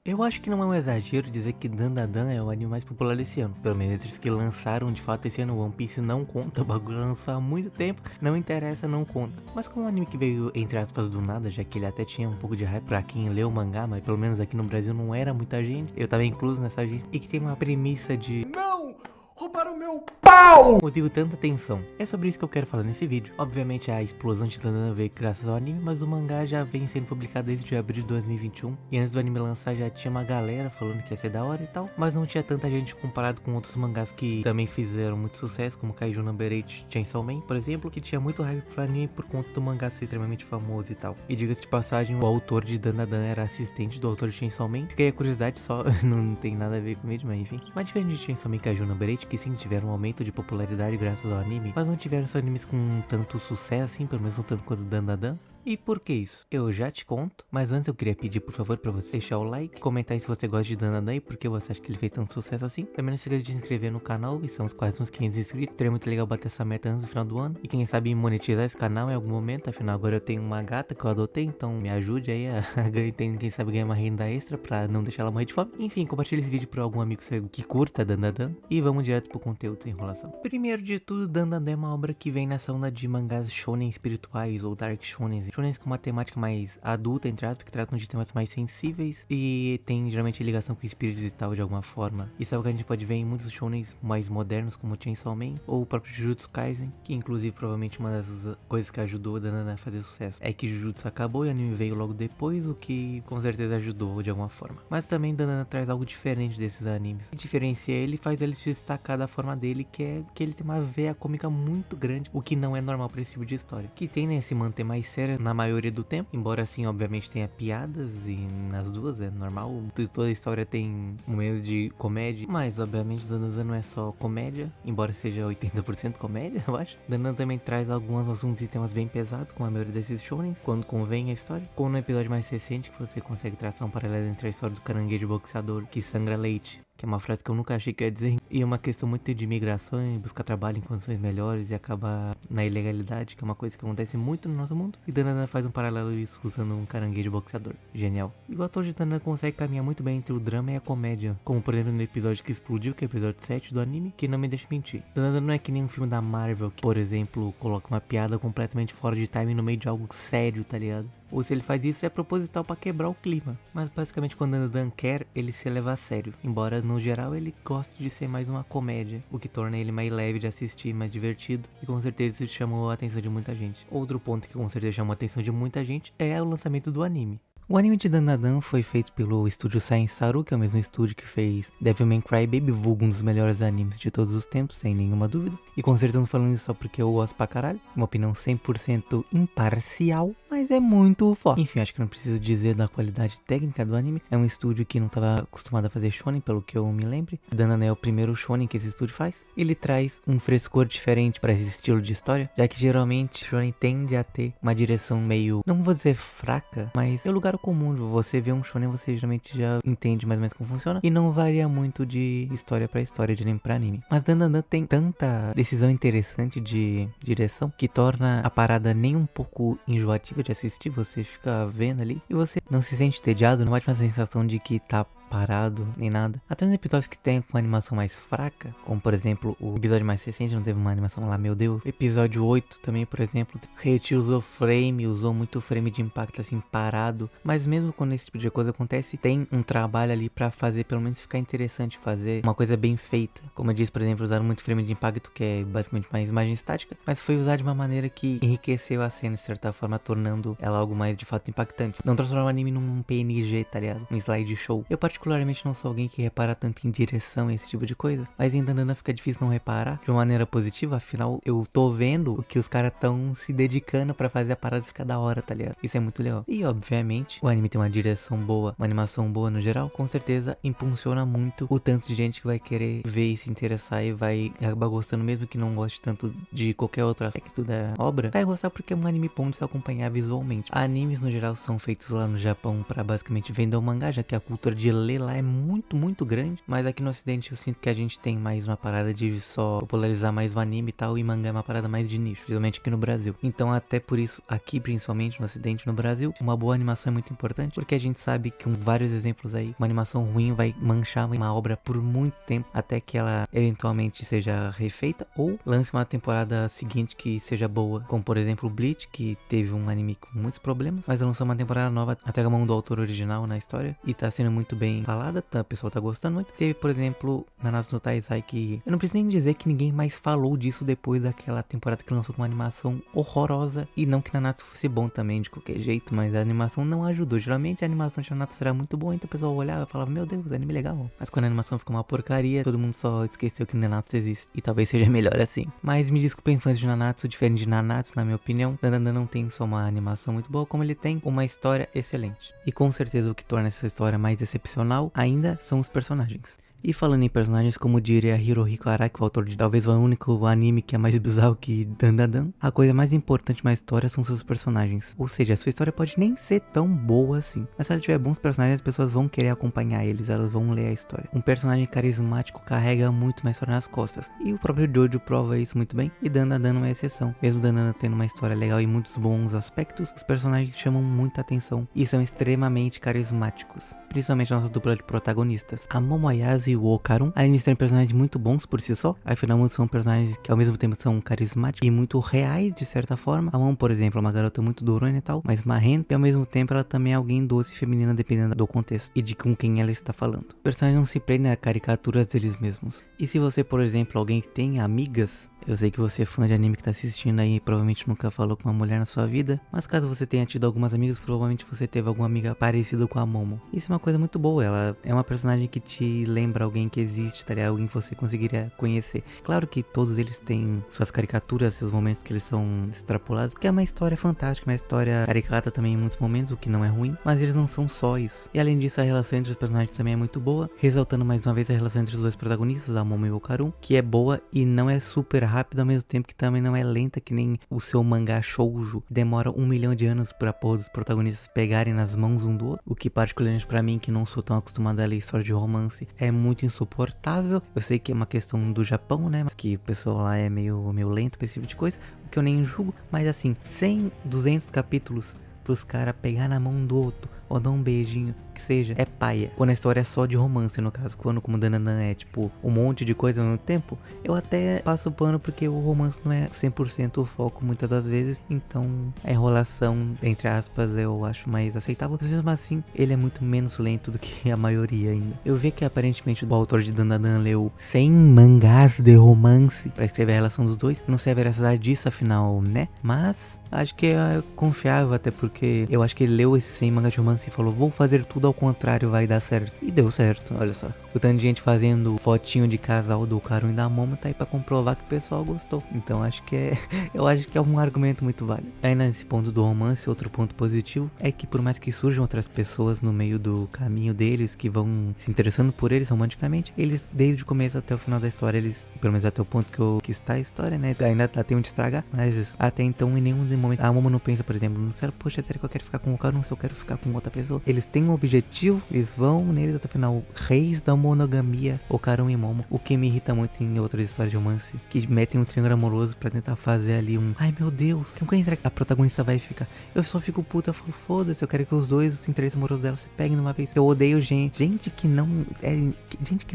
Eu acho que não é um exagero dizer que Dandadan é o anime mais popular desse ano. Pelo menos entre os que lançaram de fato esse ano. One Piece não conta, o bagulho lançou há muito tempo, não interessa, não conta. Mas como um anime que veio, entre aspas, do nada, já que ele até tinha um pouco de hype pra quem lê o mangá, mas pelo menos aqui no Brasil não era muita gente, eu tava incluso nessa gente, e que tem uma premissa de Não! Roubaram meu pau! motivo tanta atenção. É sobre isso que eu quero falar nesse vídeo. Obviamente a explosão de Dandadan veio graças ao anime, mas o mangá já vem sendo publicado desde abril de 2021. E antes do anime lançar já tinha uma galera falando que ia ser da hora e tal, mas não tinha tanta gente comparado com outros mangás que também fizeram muito sucesso, como Kaiju Number 8 Chainsaw Man, por exemplo, que tinha muito hype pro anime por conta do mangá ser extremamente famoso e tal. E diga-se de passagem, o autor de Dandadan era assistente do autor de Chainsaw Man. Fiquei a curiosidade só, não tem nada a ver com ele, mas enfim. Mas diferente de Chainsaw Man e Kaiju Number 8, que sim tiveram um aumento de popularidade graças ao anime, mas não tiveram esses animes com tanto sucesso assim, pelo menos não tanto quanto Dandadan. E por que isso? Eu já te conto, mas antes eu queria pedir por favor pra você deixar o like, comentar aí se você gosta de Dandadan e por que você acha que ele fez tanto sucesso assim. Também não se esqueça de se inscrever no canal, estamos quase uns 500 inscritos, seria muito legal bater essa meta antes do final do ano. E quem sabe monetizar esse canal em algum momento, afinal agora eu tenho uma gata que eu adotei, então me ajude aí a ganhar, quem sabe ganhar uma renda extra pra não deixar ela morrer de fome. Enfim, compartilhe esse vídeo pra algum amigo seu que curta Dandadan e vamos direto pro conteúdo sem enrolação. Primeiro de tudo, Dandadan é uma obra que vem nessa onda de mangás shonen espirituais ou dark shonen, shonens com uma temática mais adulta, entre aspas, que tratam de temas mais sensíveis e tem geralmente ligação com espíritos e tal de alguma forma. Isso é algo que a gente pode ver em muitos shonens mais modernos, como Chainsaw Man ou o próprio Jujutsu Kaisen, que inclusive provavelmente uma das coisas que ajudou a Dandadan a fazer sucesso é que Jujutsu acabou e o anime veio logo depois, o que com certeza ajudou de alguma forma. Mas também Dandadan traz algo diferente desses animes. O que diferencia ele faz ele se destacar da forma dele, que é que ele tem uma veia cômica muito grande, o que não é normal para esse tipo de história. Que tem, né, se manter mais séria na maioria do tempo, embora assim, obviamente tenha piadas e nas duas é normal, toda a história tem momentos de comédia, mas obviamente Dandadan não é só comédia, embora seja 80% comédia, eu acho. Dandadan também traz alguns assuntos e temas bem pesados, como a maioria desses shonens, quando convém a história, como no episódio mais recente que você consegue traçar um paralelo entre a história do caranguejo boxeador que sangra leite, que é uma frase que eu nunca achei que eu ia dizer, e uma questão muito de migração e buscar trabalho em condições melhores e acabar na ilegalidade, que é uma coisa que acontece muito no nosso mundo. E Dandadan faz um paralelo isso usando um caranguejo boxeador. Genial. E o ator de Dandadan consegue caminhar muito bem entre o drama e a comédia, como por exemplo no episódio que explodiu, que é o episódio 7 do anime, que não me deixa mentir. Dandadan não é que nem um filme da Marvel, que por exemplo coloca uma piada completamente fora de timing no meio de algo sério, tá ligado? Ou se ele faz isso é proposital pra quebrar o clima. Mas basicamente quando Dandadan quer, ele se leva a sério. Embora no geral ele goste de ser mais uma comédia, o que torna ele mais leve de assistir, mais divertido. E com certeza isso chamou a atenção de muita gente. Outro ponto que com certeza chamou a atenção de muita gente é o lançamento do anime. O anime de Dandadan foi feito pelo estúdio Science Saru, que é o mesmo estúdio que fez Devilman Crybaby, vulgo um dos melhores animes de todos os tempos, sem nenhuma dúvida. E com certeza não falando isso só porque eu gosto pra caralho, uma opinião 100% imparcial, mas é muito foda. Enfim, acho que não preciso dizer da qualidade técnica do anime. É um estúdio que não estava acostumado a fazer shonen, pelo que eu me lembre. Dandadan é o primeiro shonen que esse estúdio faz. Ele traz um frescor diferente para esse estilo de história, já que geralmente shonen tende a ter uma direção meio, não vou dizer fraca, mas é o lugar comum. Você vê um shonen, você geralmente já entende mais ou menos como funciona e não varia muito de história para história, de anime para anime. Mas Dandadan tem tanta decisão interessante de direção que torna a parada nem um pouco enjoativa de assistir. Você fica vendo ali e você não se sente entediado, não bate uma sensação de que tá parado, nem nada. Até nos episódios que tem com animação mais fraca, como por exemplo o episódio mais recente, não teve uma animação lá, meu Deus. Episódio 8 também, por exemplo, Riot usou frame, usou muito frame de impacto assim, parado. Mas mesmo quando esse tipo de coisa acontece, tem um trabalho ali pra fazer, pelo menos ficar interessante, fazer uma coisa bem feita. Como eu disse, por exemplo, usaram muito frame de impacto, que é basicamente uma imagem estática, mas foi usado de uma maneira que enriqueceu a cena, de certa forma, tornando ela algo mais de fato impactante. Não transformar o anime num PNG, tá ligado? Um slideshow. Eu particularmente não sou alguém que repara tanto em direção e esse tipo de coisa, mas em Dandadan fica difícil não reparar de uma maneira positiva, afinal eu tô vendo o que os caras tão se dedicando pra fazer a parada ficar da hora, tá ligado? Isso é muito legal. E obviamente o anime tem uma direção boa, uma animação boa no geral, com certeza impulsiona muito o tanto de gente que vai querer ver e se interessar e vai acabar gostando, mesmo que não goste tanto de qualquer outro aspecto da obra, vai gostar porque é um anime bom de se acompanhar visualmente. Animes no geral são feitos lá no Japão pra basicamente vender o mangá, já que a cultura de ler rolê lá é muito, muito grande. Mas aqui no ocidente eu sinto que a gente tem mais uma parada de só popularizar mais o anime e tal, e mangá é uma parada mais de nicho, principalmente aqui no Brasil. Então até por isso, aqui principalmente no ocidente, no Brasil, uma boa animação é muito importante, porque a gente sabe que com vários exemplos aí, uma animação ruim vai manchar uma obra por muito tempo, até que ela eventualmente seja refeita, ou lance uma temporada seguinte que seja boa, como por exemplo Bleach, que teve um anime com muitos problemas, mas lançou uma temporada nova até a mão do autor original na história, e tá sendo muito bem falada, tá, o pessoal tá gostando muito. Teve, por exemplo, Nanatsu no Taizai, que eu não preciso nem dizer que ninguém mais falou disso depois daquela temporada que lançou com uma animação horrorosa, e não que Nanatsu fosse bom também de qualquer jeito, mas a animação não ajudou. Geralmente a animação de Nanatsu era muito boa, então o pessoal olhava e falava, meu Deus, anime legal. Mas quando a animação ficou uma porcaria, todo mundo só esqueceu que Nanatsu existe, e talvez seja melhor assim. Mas me desculpem fãs de Nanatsu, diferente de Nanatsu, na minha opinião, Dandadan não tem só uma animação muito boa, como ele tem uma história excelente. E com certeza o que torna essa história mais excepcional ainda são os personagens. E falando em personagens, como diria Hirohiko Araki, o autor de talvez o único anime que é mais bizarro que Dandadan, a coisa mais importante na história são seus personagens. Ou seja, a sua história pode nem ser tão boa assim, mas se ela tiver bons personagens, as pessoas vão querer acompanhar eles, elas vão ler a história. Um personagem carismático carrega muito mais história nas costas, e o próprio Jojo prova isso muito bem, e Dandadan não é exceção. Mesmo Dandadan tendo uma história legal e muitos bons aspectos, os personagens chamam muita atenção e são extremamente carismáticos, principalmente a nossa dupla de protagonistas, a Momoyase e o Okarun. Além de serem personagens muito bons por si só, afinal são personagens que ao mesmo tempo são carismáticos e muito reais de certa forma. A Momo, por exemplo, é uma garota muito durona e tal, mas marrenta, e ao mesmo tempo ela também é alguém doce e feminina dependendo do contexto e de com quem ela está falando. Os personagens não se prendem a caricaturas deles mesmos. E se você, por exemplo, alguém que tem amigas, eu sei que você é fã de anime que tá assistindo aí, provavelmente nunca falou com uma mulher na sua vida, mas caso você tenha tido algumas amigas, provavelmente você teve alguma amiga parecida com a Momo. Isso é uma coisa muito boa, ela é uma personagem que te lembra alguém que existe, tá ligado? Alguém que você conseguiria conhecer. Claro que todos eles têm suas caricaturas, seus momentos que eles são extrapolados, porque é uma história fantástica, uma história caricata também em muitos momentos, o que não é ruim, mas eles não são só isso. E além disso, a relação entre os personagens também é muito boa, ressaltando mais uma vez a relação entre os dois protagonistas, a Momo e o Okarun, que é boa e não é super rápida ao mesmo tempo que também não é lenta que nem o seu mangá shoujo. Demora 1 milhão de anos pra pôr os protagonistas pegarem nas mãos um do outro, o que particularmente pra mim, que não sou tão acostumado a ler história de romance, é muito insuportável. Eu sei que é uma questão do Japão, né, mas que o pessoal lá é meio lento pra esse tipo de coisa, o que eu nem julgo, mas assim, 100, 200 capítulos pros caras pegar na mão do outro ou dar um beijinho, que seja, é paia. Quando a história é só de romance, no caso, quando como Dandadan é tipo um monte de coisa ao mesmo tempo, eu até passo pano porque o romance não é 100% o foco muitas das vezes, então a enrolação, entre aspas, eu acho mais aceitável, mas mesmo assim, ele é muito menos lento do que a maioria ainda. Eu vi que aparentemente o autor de Dandadan leu 100 mangás de romance pra escrever a relação dos dois, não sei a veracidade disso, afinal, né? Mas acho que é confiável, até porque eu acho que ele leu esses 100 mangás de romance e falou, vou fazer tudo ao contrário, vai dar certo. E deu certo, olha só. O tanto de gente fazendo fotinho de casal do Okarun e da Momo tá aí pra comprovar que o pessoal gostou. Então acho que é eu acho que é um argumento muito válido. Aí nesse ponto do romance, outro ponto positivo é que por mais que surjam outras pessoas no meio do caminho deles, que vão se interessando por eles romanticamente, eles desde o começo até o final da história, eles, pelo menos até o ponto que está a história, né, ainda tá tempo de estragar, mas até então em nenhum momento a Momo não pensa, por exemplo, não sei, poxa, será que eu quero ficar com o Okarun, se eu quero ficar com outra pessoa? Eles têm um objetivo, eles vão neles até o final, reis da monogamia, Okarun e Momo, o que me irrita muito em outras histórias de romance, que metem um triângulo amoroso pra tentar fazer ali um, ai meu Deus, com quem será que a protagonista vai ficar? Eu só fico puta, eu falo, foda-se, eu quero que os dois, os interesses amorosos dela se peguem numa vez. Eu odeio gente que não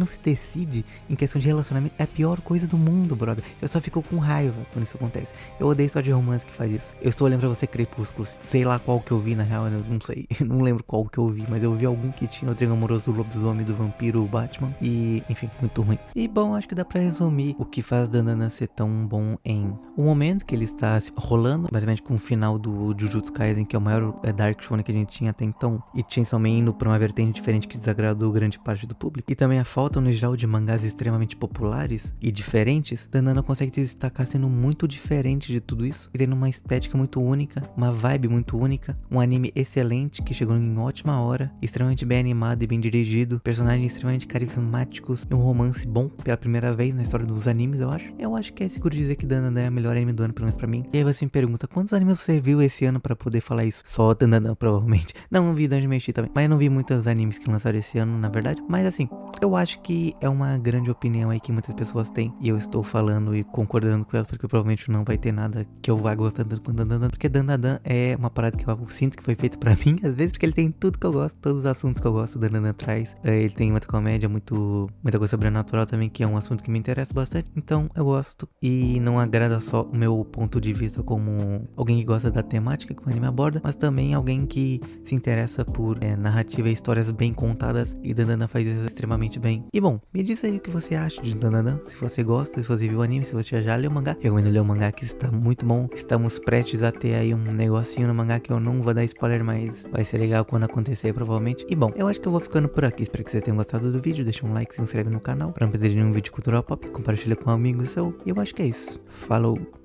se decide em questão de relacionamento, é a pior coisa do mundo, brother. Eu só fico com raiva quando isso acontece. Eu odeio história de romance que faz isso. Eu estou olhando pra você, Crepúsculo, sei lá qual que eu vi na real, eu não sei, não lembro qual que eu vi, mas eu vi algum que tinha o triângulo amoroso do lobisomem, do vampiro, o Batman, e enfim, muito ruim. E bom, acho que dá pra resumir o que faz Dandadan ser tão bom em um momento que ele está se rolando, basicamente com o final do Jujutsu Kaisen, que é o maior Dark Shonen que a gente tinha até então, e Chainsaw Man indo pra uma vertente diferente que desagradou grande parte do público, e também a falta no geral de mangás extremamente populares e diferentes. Dandadan consegue se destacar sendo muito diferente de tudo isso, e tendo uma estética muito única, uma vibe muito única, um anime excelente que chegou em ótima hora, extremamente bem animado e bem dirigido, personagens extremamente carismáticos e um romance bom pela primeira vez na história dos animes, eu acho. Eu acho que é seguro dizer que Dandadan é o melhor anime do ano, pelo menos pra mim. E aí você me pergunta, quantos animes você viu esse ano pra poder falar isso? Só Dandadan, provavelmente. Não vi Dungeon Meshi também, mas eu não vi muitos animes que lançaram esse ano, na verdade. Mas assim, eu acho que é uma grande opinião aí que muitas pessoas têm, e eu estou falando e concordando com elas, porque provavelmente não vai ter nada que eu vá gostar tanto quanto Dandadan, porque Dandadan é uma parada que eu sinto que foi feita pra mim, às vezes, porque ele tem tudo que eu gosto, todos os assuntos que eu gosto, Dandadan traz. Ele tem muita comédia, muita coisa sobrenatural também, que é um assunto que me interessa bastante, então eu gosto, e não agrada só o meu ponto de vista como alguém que gosta da temática que o anime aborda, mas também alguém que se interessa por narrativa e histórias bem contadas, e Dandadan faz isso extremamente bem. E bom, me diz aí o que você acha de Dandadan, se você gosta, se você viu o anime, se você já leu o mangá. Recomendo ler o mangá, que está muito bom. Estamos prestes a ter aí um negocinho no mangá que eu não vou dar spoiler, mas vai ser legal quando acontecer, provavelmente. E bom, eu acho que eu vou ficando por aqui. Espero que vocês tenham gostado do vídeo. Deixa um like, se inscreve no canal pra não perder nenhum vídeo cultural pop. Compartilha com um amigo seu. E eu acho que é isso. Falou!